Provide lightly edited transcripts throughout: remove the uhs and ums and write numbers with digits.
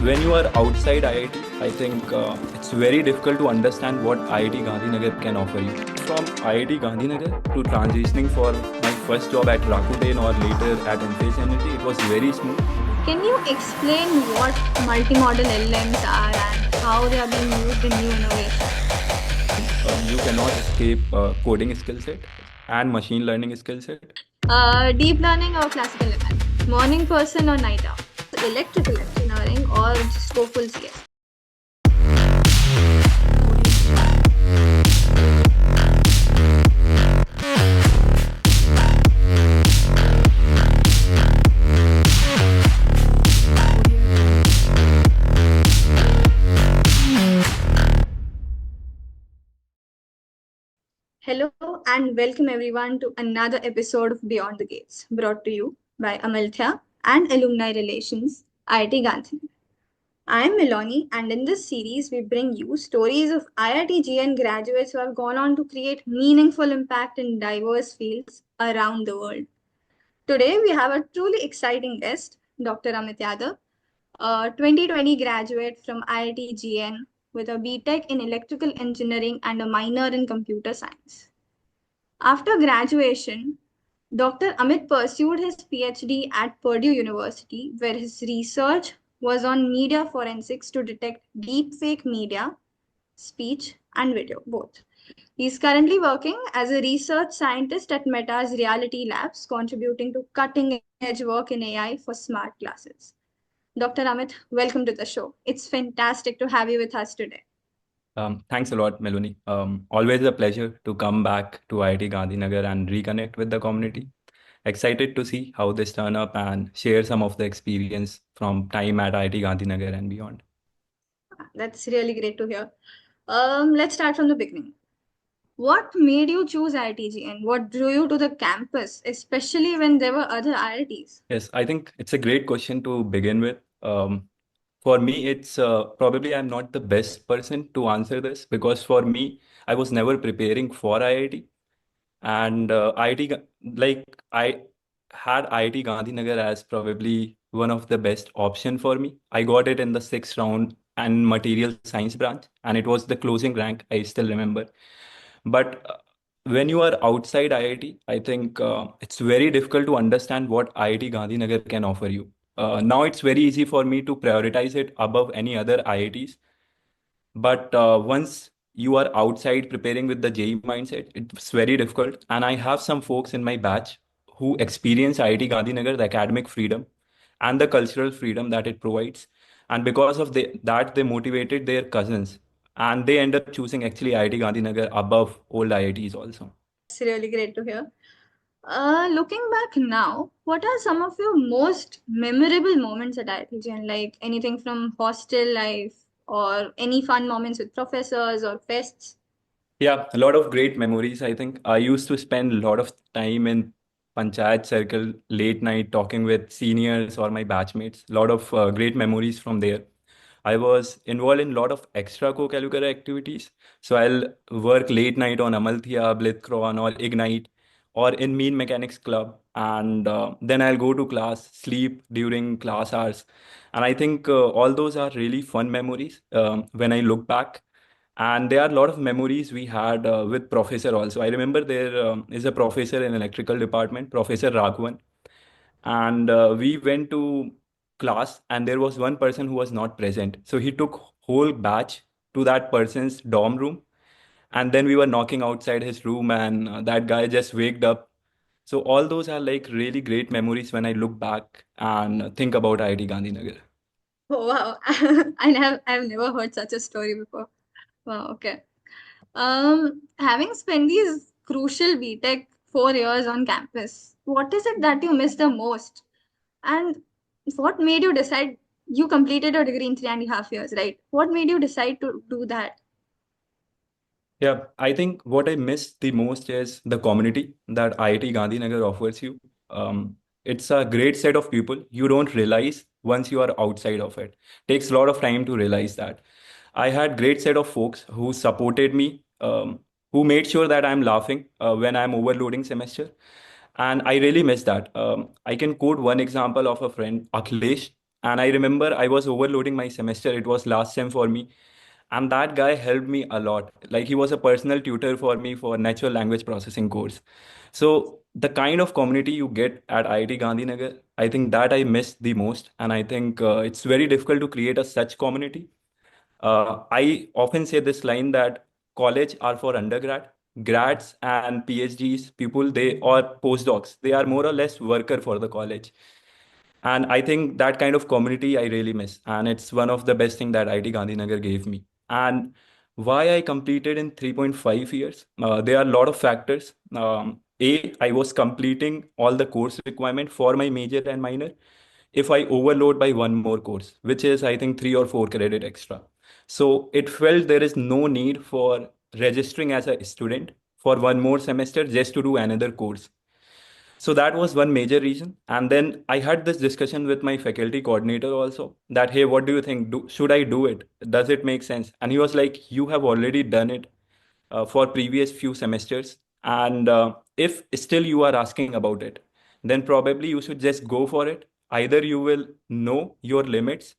When you are outside IIT, I think it's very difficult to understand what IIT Gandhinagar can offer you. From IIT Gandhinagar to transitioning for my first job at Rakuten or later at Enthusiast, it was very smooth. Can you explain what multimodal LLMs are and how they are being used in new innovations? You cannot escape coding skill set and machine learning skill set. Deep learning or classical ML? Morning person or night owl? Electrical engineering or just go full CS? Hello and welcome everyone to another episode of Beyond the Gates, brought to you by Amalthea and Alumni Relations, IIT Gandhinagar. I'm Melanie, and in this series, we bring you stories of IITGN graduates who have gone on to create meaningful impact in diverse fields around the world. Today, we have a truly exciting guest, Dr. Amit Yadav, a 2020 graduate from IITGN with a B.Tech in electrical engineering and a minor in computer science. After graduation, Dr. Amit pursued his PhD at Purdue University, where his research was on media forensics to detect deepfake media, speech, and video, both. He's currently working as a research scientist at Meta's Reality Labs, contributing to cutting edge work in AI for smart glasses. Dr. Amit, welcome to the show. It's fantastic to have you with us today. Thanks a lot, Melanie. Always a pleasure to come back to IIT Gandhinagar and reconnect with the community. Excited to see how this turn up and share some of the experience from time at IIT Gandhinagar and beyond. That's really great to hear. Let's start from the beginning. What made you choose IITG and what drew you to the campus, especially when there were other IITs? Yes, I think it's a great question to begin with. For me, it's probably I'm not the best person to answer this because for me, I was never preparing for IIT. And IIT, like I had IIT Gandhinagar as probably one of the best option for me. I got it in the sixth round and material science branch, and it was the closing rank. I still remember. But when you are outside IIT, I think it's very difficult to understand what IIT Gandhinagar can offer you. Now it's very easy for me to prioritize it above any other IITs. But once you are outside preparing with the JEE mindset, it's very difficult. And I have some folks in my batch who experience IIT Gandhinagar, the academic freedom and the cultural freedom that it provides. And because of that, they motivated their cousins and they end up choosing actually IIT Gandhinagar above old IITs also. It's really great to hear. Looking back now, what are some of your most memorable moments at IITG? And like anything from hostel life or any fun moments with professors or fests? Yeah, a lot of great memories. I think I used to spend a lot of time in Panchayat circle, late night talking with seniors or my batchmates. A lot of great memories from there. I was involved in a lot of extra co-curricular activities. So I'll work late night on Amalthea, Blitzcron, or Ignite, or in Mean Mechanics Club. And then I'll go to class, sleep during class hours. And I think all those are really fun memories when I look back. And there are a lot of memories we had with professor also. I remember there is a professor in electrical department, Professor Raghavan, and we went to class and there was one person who was not present. So he took whole batch to that person's dorm room and then we were knocking outside his room and that guy just waked up. So all those are like really great memories when I look back and think about IIT Gandhinagar. Oh, wow. I've never heard such a story before. Wow, okay. Having spent these crucial B.Tech 4 years on campus, what is it that you miss the most? And what made you decide you completed your degree in 3.5 years, right? What made you decide to do that? Yeah, I think what I miss the most is the community that IIT Gandhinagar offers you. It's a great set of people. You don't realize once you are outside of it. Takes a lot of time to realize that. I had great set of folks who supported me, who made sure that I'm laughing when I'm overloading semester. And I really miss that. I can quote one example of a friend, Akhilesh, And I remember I was overloading my semester. It was last sem for me. And that guy helped me a lot. Like he was a personal tutor for me for natural language processing course. So the kind of community you get at IIT Gandhinagar, I think that I miss the most. And I think it's very difficult to create a such community. I often say this line that college are for undergrad, grads and PhDs, people they or postdocs, they are more or less worker for the college. And I think that kind of community I really miss. And it's one of the best thing that IIT Gandhinagar gave me. And why I completed in 3.5 years, there are a lot of factors. I was completing all the course requirement for my major and minor if I overload by one more course, which is, I think, 3 or 4 credit extra. So it felt there is no need for registering as a student for one more semester just to do another course. So that was one major reason. And then I had this discussion with my faculty coordinator also that, hey, what do you think? Should I do it? Does it make sense? And he was like, you have already done it for previous few semesters. And if still you are asking about it, then probably you should just go for it. Either you will know your limits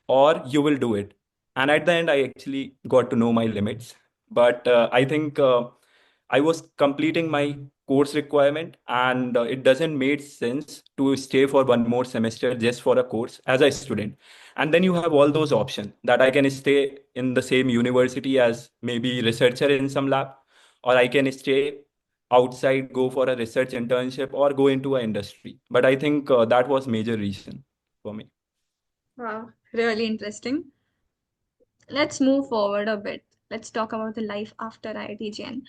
or you will do it. And at the end, I actually got to know my limits. But I think I was completing my course requirement, and it doesn't make sense to stay for one more semester just for a course as a student. And then you have all those options that I can stay in the same university as maybe researcher in some lab, or I can stay outside, go for a research internship, or go into an industry. But I think that was major reason for me. Wow, really interesting. Let's move forward a bit. Let's talk about the life after IITGN.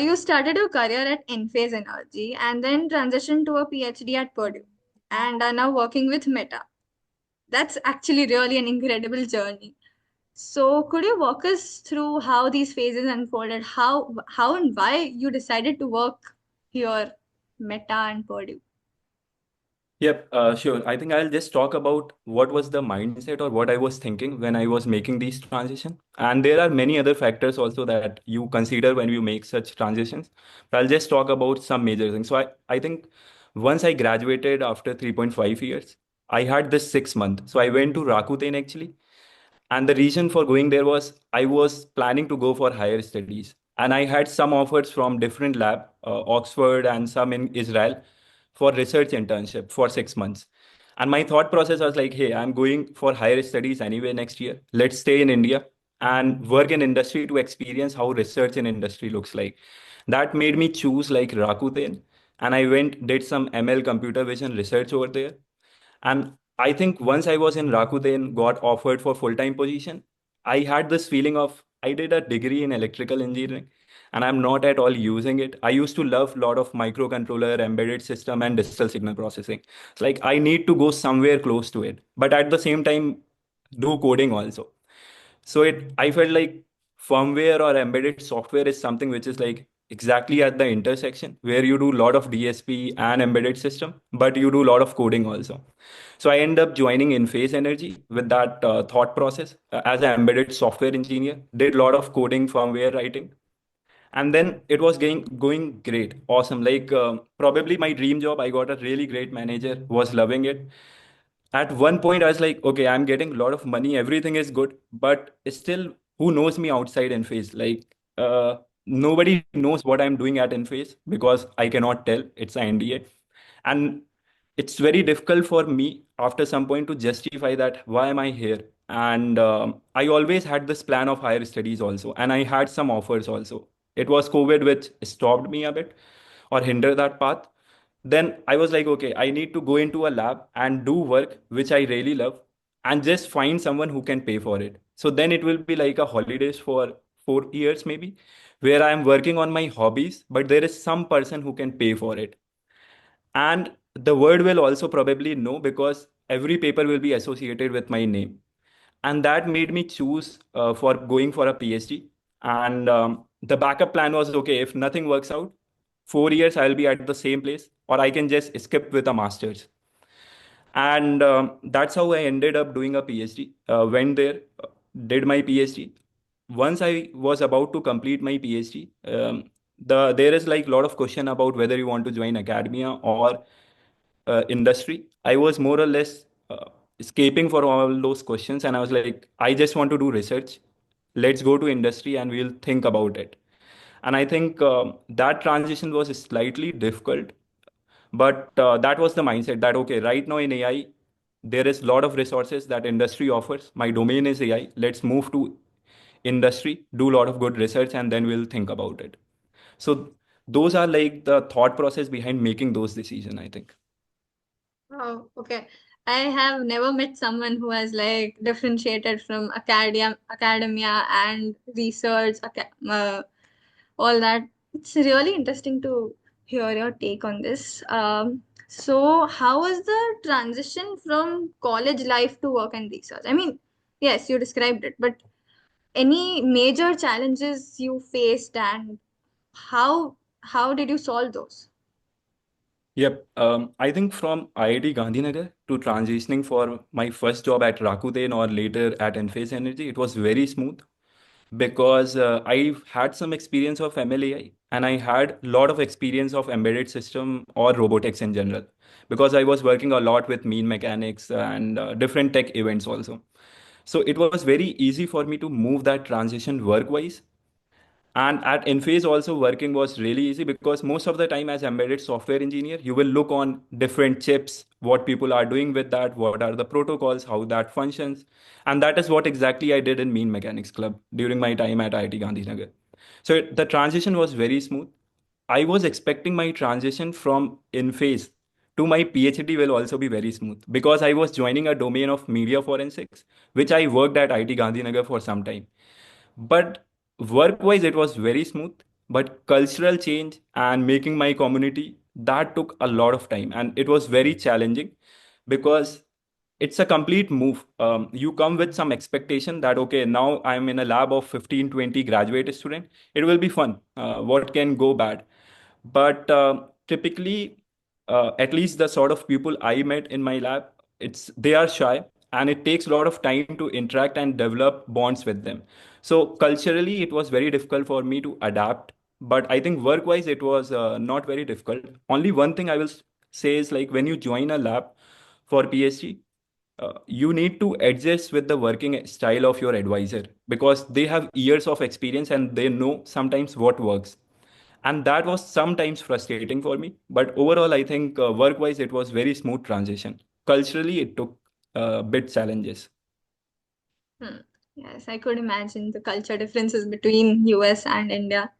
You started your career at Enphase Energy and then transitioned to a PhD at Purdue and are now working with Meta. That's actually really an incredible journey. So, could you walk us through how these phases unfolded? How and why you decided to work here, Meta and Purdue? Yep, sure. I think I'll just talk about what was the mindset or what I was thinking when I was making these transition. And there are many other factors also that you consider when you make such transitions. But I'll just talk about some major things. So I think once I graduated after 3.5 years, I had this 6 month. So I went to Rakuten actually. And the reason for going there was I was planning to go for higher studies. And I had some offers from different lab, Oxford and some in Israel for research internship for 6 months. And my thought process was like, hey, I'm going for higher studies anyway next year. Let's stay in India and work in industry to experience how research in industry looks like. That made me choose like Rakuten. And I went, did some ML computer vision research over there. And I think once I was in Rakuten, got offered for full-time position, I had this feeling of I did a degree in electrical engineering and I'm not at all using it. I used to love a lot of microcontroller, embedded system, and digital signal processing. It's like I need to go somewhere close to it, but at the same time, do coding also. So I felt like firmware or embedded software is something which is like exactly at the intersection where you do a lot of DSP and embedded system, but you do a lot of coding also. So I ended up joining Enphase Energy with that thought process as an embedded software engineer. Did a lot of coding, firmware writing, and then it was going great, awesome. Like probably my dream job. I got a really great manager, was loving it. At one point I was like, okay, I'm getting a lot of money, everything is good, but still, who knows me outside Enphase? Like nobody knows what I'm doing at Enphase because I cannot tell, it's an NDA. And it's very difficult for me after some point to justify that why am I here. And I always had this plan of higher studies also, and I had some offers also. It was COVID which stopped me a bit or hindered that path. Then I was like, okay, I need to go into a lab and do work which I really love and just find someone who can pay for it. So then it will be like a holidays for 4 years maybe, where I am working on my hobbies, but there is some person who can pay for it. And the word will also probably know because every paper will be associated with my name. And that made me choose for going for a PhD. And the backup plan was okay, if nothing works out, 4 years I'll be at the same place, or I can just skip with a master's. And that's how I ended up doing a PhD. Went there, did my PhD. Once I was about to complete my PhD, there is like a lot of question about whether you want to join academia or industry. I was more or less uh, escaping for all those questions, and I was like, I just want to do research. Let's go to industry and we'll think about it. And I think that transition was slightly difficult, but that was the mindset that okay, right now in AI, there is a lot of resources that industry offers. My domain is AI. Let's move to industry, do a lot of good research, and then we'll think about it. So those are like the thought process behind making those decisions, I think. Oh, okay. I have never met someone who has like differentiated from academia and research, all that. It's really interesting to hear your take on this. So how was the transition from college life to work and research? I mean, yes, you described it, but any major challenges you faced and how did you solve those? Yep. I think from IIT Gandhinagar to transitioning for my first job at Rakuten or later at Enphase Energy, it was very smooth because I had some experience of MLAI and I had a lot of experience of embedded system or robotics in general because I was working a lot with mean mechanics and different tech events also. So it was very easy for me to move that transition work-wise. And at Enphase also working was really easy because most of the time as embedded software engineer, you will look on different chips, what people are doing with that, what are the protocols, how that functions. And that is what exactly I did in Mean Mechanics Club during my time at IIT Gandhinagar. So the transition was very smooth. I was expecting my transition from Enphase to my PhD will also be very smooth because I was joining a domain of media forensics, which I worked at IIT Gandhinagar for some time. But work wise, it was very smooth. But cultural change and making my community, that took a lot of time. And it was very challenging because it's a complete move. You come with some expectation that, okay, now I'm in a lab of 15, 20 graduate student. It will be fun. What can go bad? But typically, at least the sort of people I met in my lab, they are shy and it takes a lot of time to interact and develop bonds with them. So culturally, it was very difficult for me to adapt. But I think work-wise, it was not very difficult. Only one thing I will say is like when you join a lab for PhD, you need to adjust with the working style of your advisor because they have years of experience and they know sometimes what works, and that was sometimes frustrating for me. But overall, I think work wise it was very smooth transition. Culturally it took bit challenges. Hmm. Yes, I could imagine the culture differences between US and India.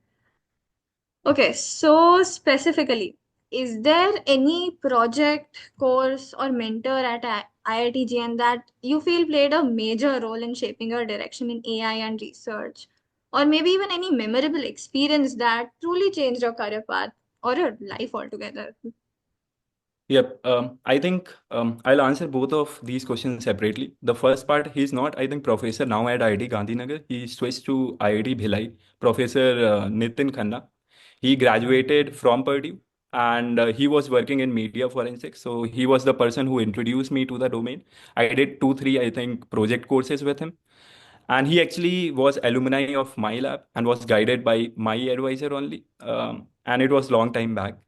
Okay, so specifically, is there any project, course, or mentor at IITGN that you feel played a major role in shaping your direction in AI and research? Or maybe even any memorable experience that truly changed your career path or your life altogether? Yep. I think I'll answer both of these questions separately. The first part, he's not, I think, professor now at IIT Gandhinagar. He switched to IIT Bhilai, Professor Nitin Khanna. He graduated from Purdue and he was working in media forensics. So he was the person who introduced me to the domain. I did two, three, I think, project courses with him. And he actually was alumni of my lab and was guided by my advisor only. And it was long time back.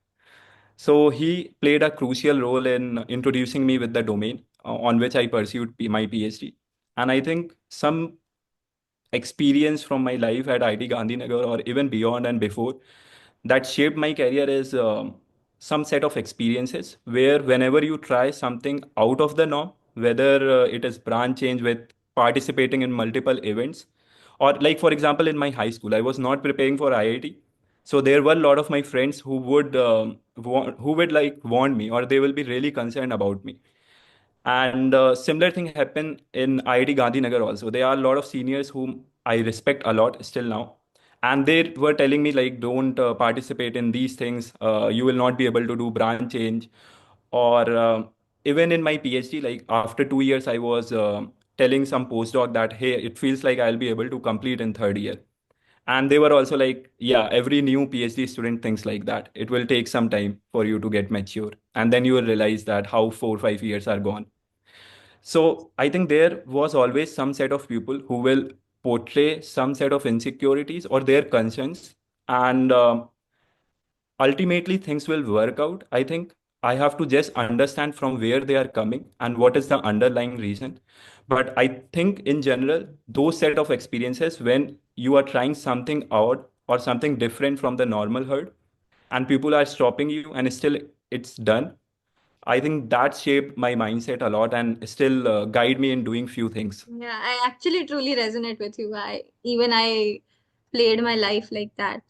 So he played a crucial role in introducing me with the domain on which I pursued my PhD. And I think some experience from my life at IIT Gandhinagar or even beyond and before that shaped my career is some set of experiences where whenever you try something out of the norm, whether it is branch change with participating in multiple events, or like for example in my high school, I was not preparing for IIT, so there were a lot of my friends who would who would like warn me, or they will be really concerned about me. And similar thing happened in IIT Gandhinagar also. There are a lot of seniors whom I respect a lot still now. And they were telling me like, don't participate in these things. You will not be able to do branch change. Or even in my PhD, like after 2 years, I was telling some postdoc that, hey, it feels like I'll be able to complete in third year. And they were also like, yeah, every new PhD student thinks like that. It will take some time for you to get mature. And then you will realize that how 4 5 years are gone. So I think there was always some set of people who will portray some set of insecurities or their concerns, and ultimately things will work out. I think I have to just understand from where they are coming and what is the underlying reason. But I think in general, those set of experiences when you are trying something out or something different from the normal herd, and people are stopping you and still it's done. I think that shaped my mindset a lot and still guide me in doing few things. Yeah, I actually truly resonate with you. I played my life like that.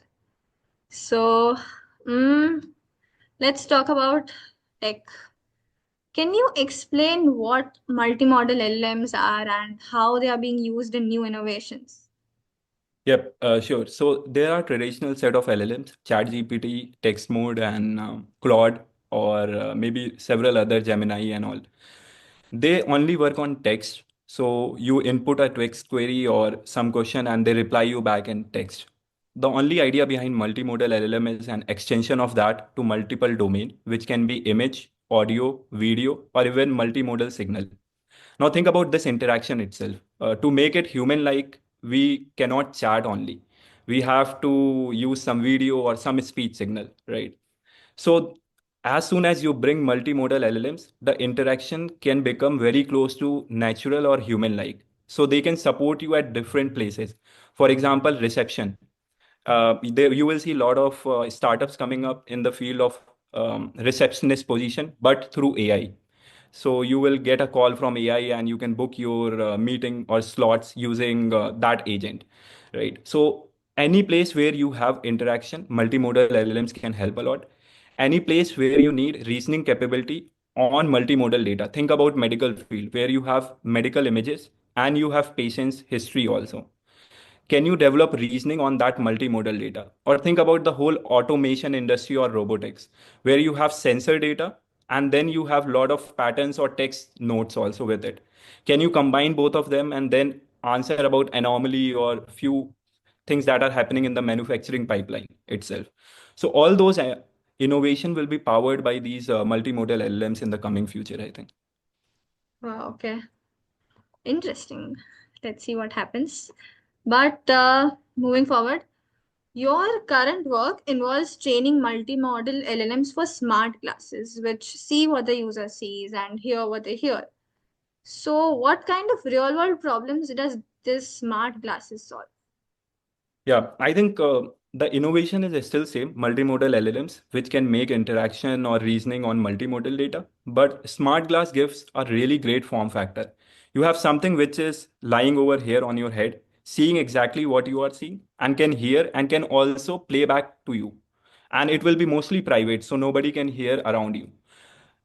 So, mm, let's talk about tech. Can you explain what multimodal LLMs are and how they are being used in new innovations? Yep, sure. So there are traditional set of LLMs, ChatGPT, text mode, and Claude, or maybe several other Gemini and all. They only work on text. So you input a text query or some question, and they reply you back in text. The only idea behind multimodal LLM is an extension of that to multiple domain, which can be image, audio, video, or even multimodal signal. Now think about this interaction itself. To make it human-like, we cannot chat only. We have to use some video or some speech signal, right? So as soon as you bring multimodal LLMs, the interaction can become very close to natural or human-like. So they can support you at different places. For example, reception. There you will see a lot of startups coming up in the field of receptionist position, but through AI. So you will get a call from AI and you can book your meeting or slots using that agent, right? So any place where you have interaction, multimodal LLMs can help a lot. Any place where you need reasoning capability on multimodal data. Think about medical field where you have medical images and you have patients history also. Can you develop reasoning on that multimodal data? Or think about the whole automation industry or robotics, where you have sensor data and then you have a lot of patterns or text notes also with it. Can you combine both of them and then answer about anomaly or few things that are happening in the manufacturing pipeline itself? So all those innovation will be powered by these multimodal LLMs in the coming future, I think. Wow, okay. Interesting. Let's see what happens. But moving forward, your current work involves training multimodal LLMs for smart glasses, which see what the user sees and hear what they hear. So, what kind of real world problems does this smart glasses solve? Yeah, I think the innovation is still same, multimodal LLMs, which can make interaction or reasoning on multimodal data. But smart glass gives a really great form factor. You have something which is lying over here on your head, seeing exactly what you are seeing, and can hear and can also play back to you. And it will be mostly private, so nobody can hear around you.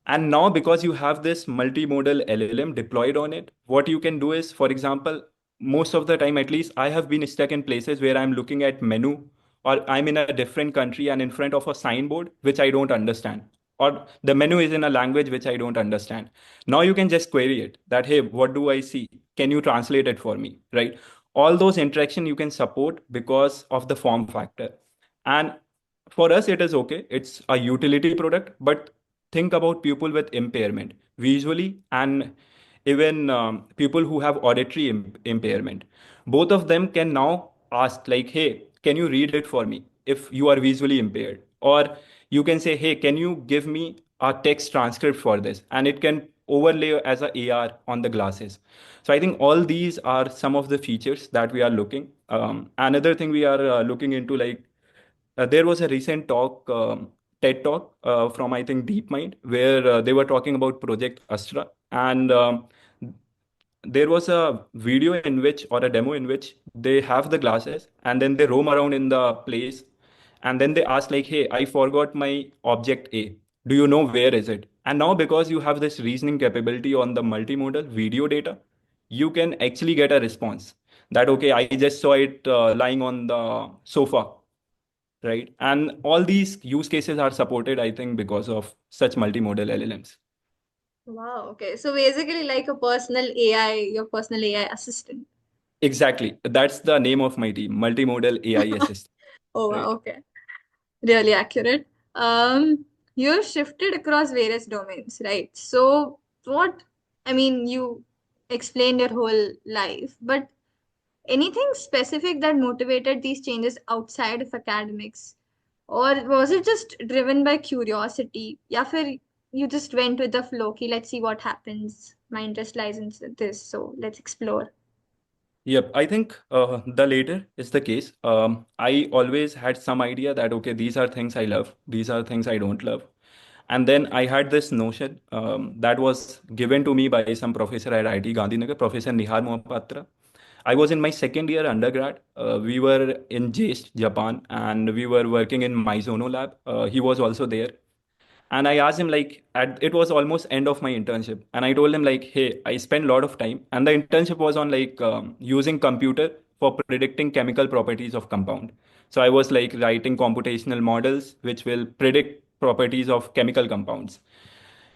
And now, because you have this multimodal LLM deployed on it, what you can do is, for example, most of the time, at least, I have been stuck in places where I'm looking at menu or I'm in a different country and in front of a signboard which I don't understand. Or the menu is in a language which I don't understand. Now you can just query it that, hey, what do I see? Can you translate it for me? Right? All those interaction you can support because of the form factor. And for us, it is okay. It's a utility product, but think about people with impairment visually and even people who have auditory impairment. Both of them can now ask like, hey, can you read it for me if you are visually impaired? Or you can say, hey, can you give me a text transcript for this? And it can overlay as a AR on the glasses. So I think all these are some of the features that we are looking. Another thing we are looking into, like there was a recent talk, TED talk from I think DeepMind, where they were talking about Project Astra, and there was a video in which, or a demo in which, they have the glasses and then they roam around in the place, and then they ask like, "Hey, I forgot my object A. Do you know where is it?" And now because you have this reasoning capability on the multimodal video data, you can actually get a response that, okay, I just saw it lying on the sofa, right? And all these use cases are supported, I think, because of such multimodal LLMs. Wow, okay. So, basically, like a personal AI, your personal AI assistant. Exactly. That's the name of my team, Multimodal AI Assistant. Oh, wow, Right. okay. Really accurate. You're shifted across various domains, right? So, what, I mean, you explained your whole life, but anything specific that motivated these changes outside of academics? Or was it just driven by curiosity? या फिर you just went with the flow. Ki, let's see what happens. My interest lies in this, so let's explore. Yep, I think the later is the case. I always had some idea that, okay, these are things I love, these are things I don't love. And then I had this notion that was given to me by some professor at IIT Gandhinagar, Professor Nihar Mohapatra. I was in my second year undergrad. We were in JEST, Japan, and we were working in Mizuno lab. He was also there. And I asked him like, it was almost end of my internship. And I told him like, hey, I spent a lot of time. And the internship was on like using computer for predicting chemical properties of compound. So I was like writing computational models which will predict properties of chemical compounds,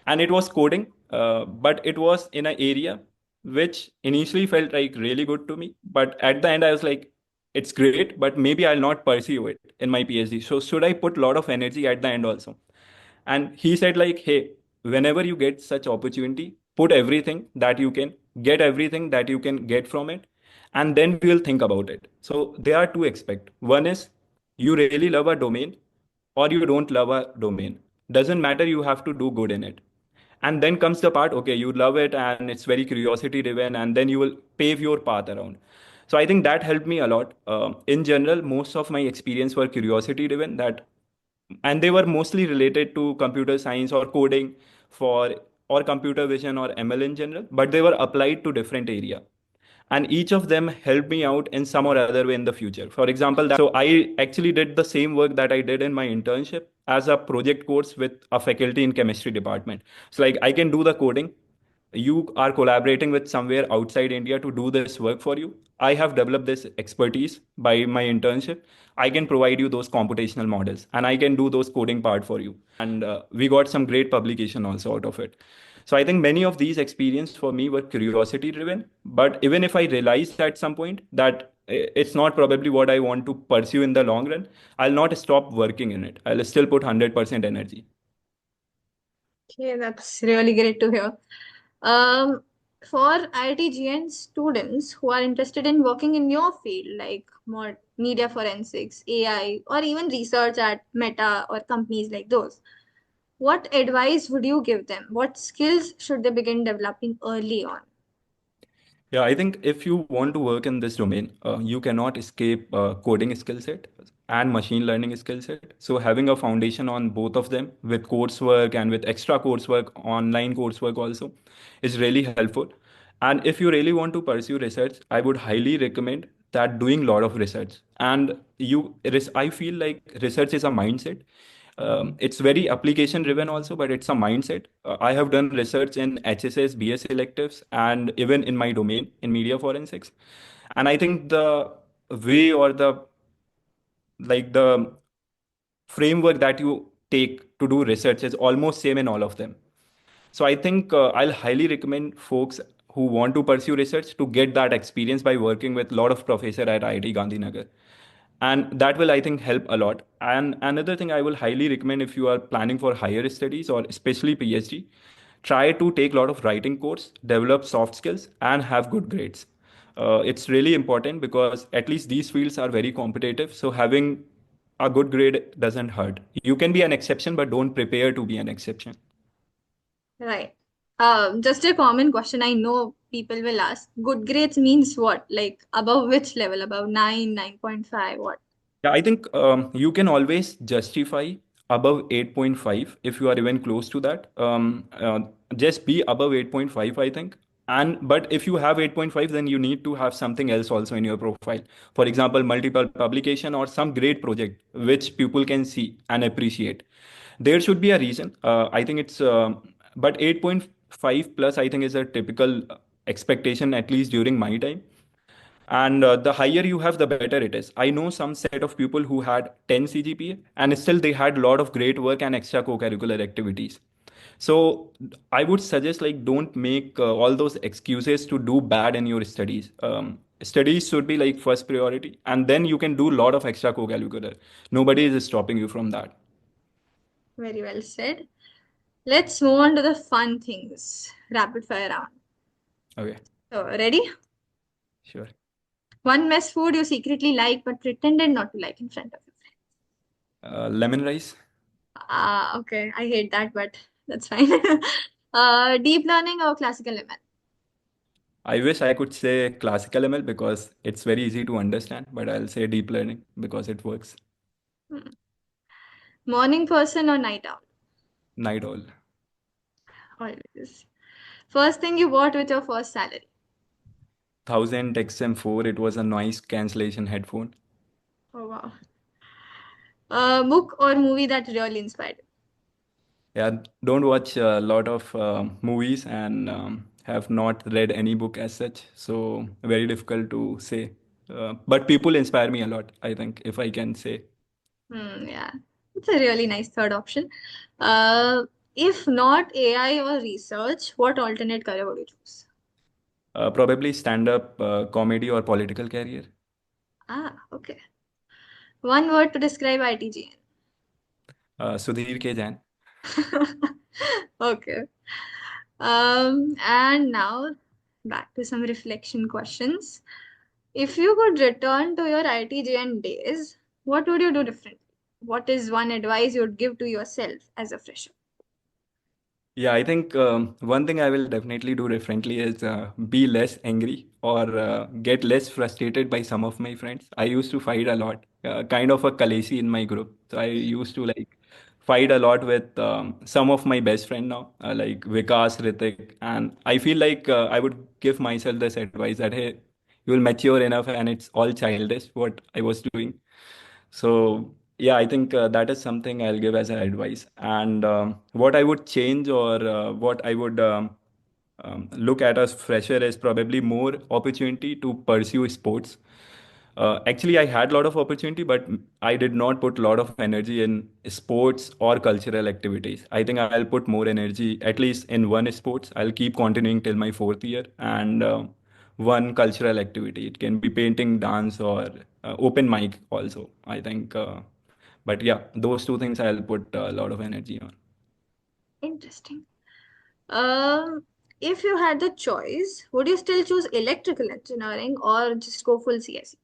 and it was coding, but it was in an area which initially felt like really good to me, but at the end I was like, it's great, but maybe I'll not pursue it in my PhD, so should I put a lot of energy at the end also? And he said like, hey, whenever you get such opportunity, put everything that you can, get everything that you can get from it, and then we will think about it. So there are two aspects. One is you really love a domain or you don't love a domain. Doesn't matter, you have to do good in it. And then comes the part, okay, you love it and it's very curiosity driven, and then you will pave your path around. So I think that helped me a lot. In general, most of my experience were curiosity driven, that, and they were mostly related to computer science or coding for, or computer vision or ML in general, but they were applied to different area, and each of them helped me out in some or other way in the future. For example, that, so I actually did the same work that I did in my internship as a project course with a faculty in chemistry department. So like I can do the coding, you are collaborating with somewhere outside India to do this work for you. I have developed this expertise by my internship. I can provide you those computational models and I can do those coding part for you. And we got some great publication also out of it. So I think many of these experiences for me were curiosity driven. But even if I realized at some point that it's not probably what I want to pursue in the long run, I'll not stop working in it. I'll still put 100% energy. Okay, that's really great to hear. Um, for IITGN students who are interested in working in your field, like more media forensics, AI, or even research at Meta or companies like those, what advice would you give them? What skills should they begin developing early on? Yeah, I think if you want to work in this domain, you cannot escape coding skill set and machine learning skill set. So having a foundation on both of them with coursework and with extra coursework, online coursework also, is really helpful. And if you really want to pursue research, I would highly recommend that doing a lot of research. And I feel like research is a mindset. It's very application driven also, but it's a mindset. I have done research in HSS, BS electives, and even in my domain in media forensics. And I think the way or the framework that you take to do research is almost same in all of them. So I think I'll highly recommend folks who want to pursue research to get that experience by working with a lot of professor at IIT Gandhinagar. And that will, I think, help a lot. And another thing I will highly recommend, if you are planning for higher studies or especially PhD, try to take a lot of writing course, develop soft skills, and have good grades. It's really important because at least these fields are very competitive. So having a good grade doesn't hurt. You can be an exception, but don't prepare to be an exception. Right. Just a common question I know people will ask. Good grades means what? Like above which level? Above 9, 9.5, what? Yeah, I think you can always justify above 8.5 if you are even close to that. Just be above 8.5, I think. And but if you have 8.5, then you need to have something else also in your profile. For example, multiple publication or some great project which people can see and appreciate. There should be a reason. I think it's but 8.5 plus, I think, is a typical expectation, at least during my time. And the higher you have, the better it is. I know some set of people who had 10 CGPA and still they had a lot of great work and extra co-curricular activities. So I would suggest, like, don't make all those excuses to do bad in your studies. Studies should be like first priority, and then you can do a lot of extra co-curricular. Nobody is stopping you from that. Very well said. Let's move on to the fun things. Rapid fire round. Okay, So, ready? sure. One mess food you secretly like but pretended not to like in front of your friends. Lemon rice. Ah, okay. I hate that, but That's fine. Deep learning or classical ML? I wish I could say classical ML because it's very easy to understand, but I'll say deep learning because it works. Hmm. Morning person or night owl? Night owl. Always. First thing you bought with your first salary? 1000 XM4, it was a noise cancellation headphone. Oh wow. Book or movie that really inspired Yeah, don't watch a lot of movies and have not read any book as such, so very difficult to say. But people inspire me a lot, I think, if I can say. you? Yeah, it's a really nice third option. Uh, if not AI or research, what alternate career would you choose? Probably stand-up comedy or political career. Ah, okay. One word to describe ITGN. Sudhir K. Jain. Okay. And now back to some reflection questions. If you could return to your ITGN days, what would you do differently? What is one advice you would give to yourself as a fresher? Yeah, I think one thing I will definitely do differently is be less angry or get less frustrated by some of my friends. I used to fight a lot, kind of a Kalesi in my group. So I used to like fight a lot with some of my best friend now, like Vikas, Ritik, and I feel like I would give myself this advice that hey, you will mature enough, and it's all childish what I was doing. So yeah, I think that is something I'll give as an advice. And what I would change or what I would look at as fresher is probably more opportunity to pursue sports. Actually, I had a lot of opportunity, but I did not put a lot of energy in sports or cultural activities. I think I'll put more energy, at least in one sports. I'll keep continuing till my fourth year, and one cultural activity. It can be painting, dance, or open mic also, I think. But yeah, those two things I'll put a lot of energy on. Interesting. Um, if you had the choice, would you still choose electrical engineering or just go full CSE?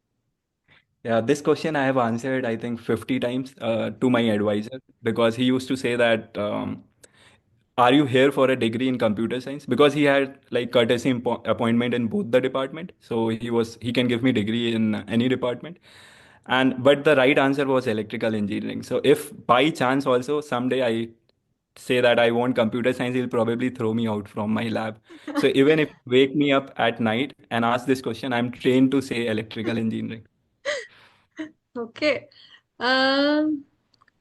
Yeah, this question I have answered, I think, 50 times to my advisor because he used to say that, are you here for a degree in computer science? Because he had like courtesy appointment in both the department. So he can give me degree in any department. And but the right answer was electrical engineering. So if by chance also someday I say that I want computer science, he'll probably throw me out from my lab. So even if wake me up at night and ask this question, I'm trained to say electrical engineering. Okay. Um,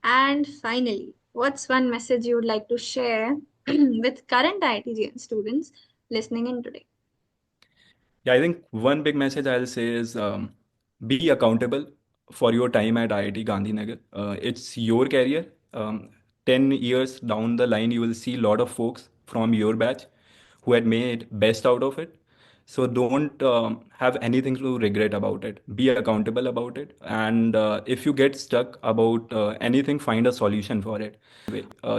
and finally, what's one message you would like to share with current IITGN students listening in today? Yeah, I think one big message I'll say is be accountable for your time at IIT Gandhinagar. It's your career. 10 years down the line, you will see a lot of folks from your batch who had made best out of it. So don't have anything to regret about it. Be accountable about it. And if you get stuck about anything, find a solution for it.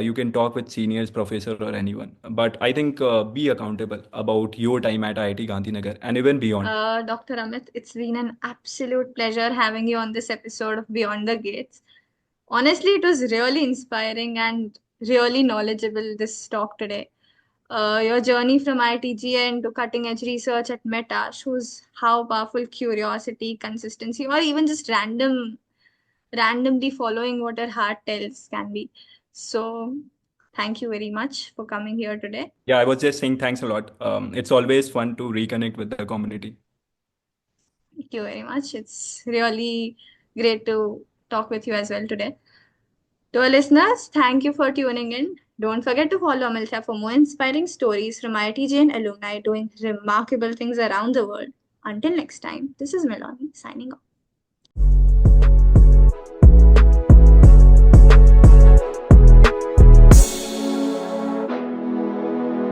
You can talk with seniors, professor, or anyone. But I think be accountable about your time at IIT Gandhinagar and even beyond. Dr. Amit, it's been an absolute pleasure having you on this episode of Beyond the Gates. Honestly, it was really inspiring and really knowledgeable this talk today. Your journey from IITGN to cutting edge research at Meta shows how powerful curiosity, consistency, or even just randomly following what your heart tells can be. So, thank you very much for coming here today. Yeah, I was just saying thanks a lot. It's always fun to reconnect with the community. Thank you very much. It's really great to talk with you as well today. To our listeners, thank you for tuning in. Don't forget to follow Amalthea for more inspiring stories from IITGN alumni doing remarkable things around the world. Until next time, this is Melanie signing off.